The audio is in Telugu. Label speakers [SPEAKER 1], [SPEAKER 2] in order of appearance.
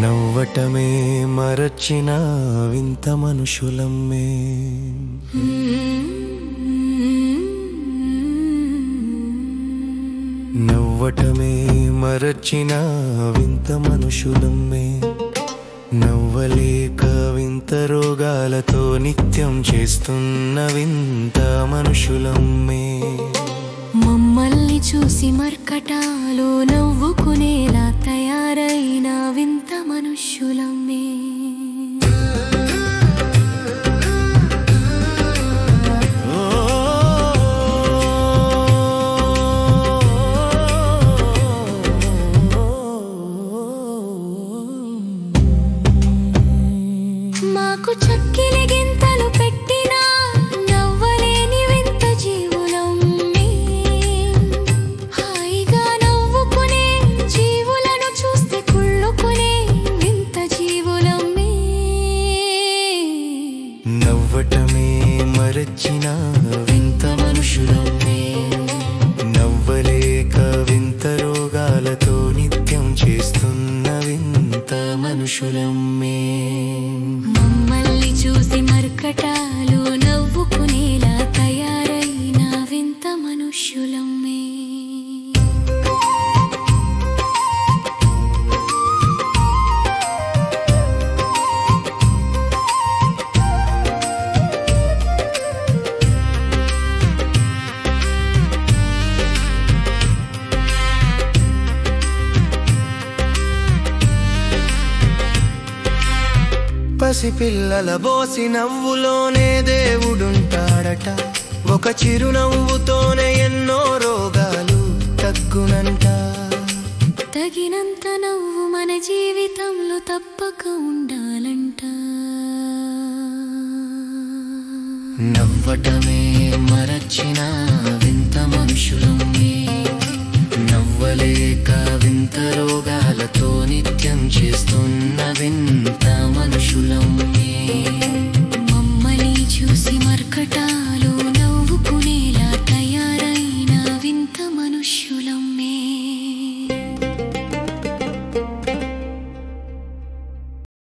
[SPEAKER 1] నవ్వటమే మరచిన వింత మనుషులమ్మే నవ్వటమే మరచిన వింత మనుషులమ్మే నవ్వలేక వింత రోగాలతో నిత్యం చేస్తున్న వింత మనుషులమ్మే
[SPEAKER 2] మమ్మల్ని చూసి మర్కటాలో నవ్వుకునేలా తయారైన వింత మనుష్యులమ్మే మాకు చక్కిలి గింతలు పెట్టినా నవ్వలేని వింత జీవులమ్మే హాయిగా నవ్వుకునే జీవులను చూస్తే కుళ్ళుకునే వింత జీవులమ్మే
[SPEAKER 1] నవ్వటమే మరచిన వింత మనుషులమ్మే నవ్వలేక వింత రోగాలతో నిత్యం చేస్తున్న వింత మనుషులమ్మే
[SPEAKER 2] మమ్మల్ని చూసి మర్కటాలు నవ్వుకునేలా తయారైన వింత మనుష్యులమ్మే
[SPEAKER 1] పసిపిల్లల బోసి నవ్వులోనే దేవుడుంటాడట ఒక చిరునవ్వుతోనే ఎన్నో రోగాలు తగ్గునంట
[SPEAKER 2] తగినంత నవ్వు మన జీవితంలో తప్పక ఉండాలంట
[SPEAKER 1] నవ్వటమే మరచిన వింత మనుషులమ్మే నవ్వలేక వింత రోగాలతో నిత్యం చేస్తున్న వింత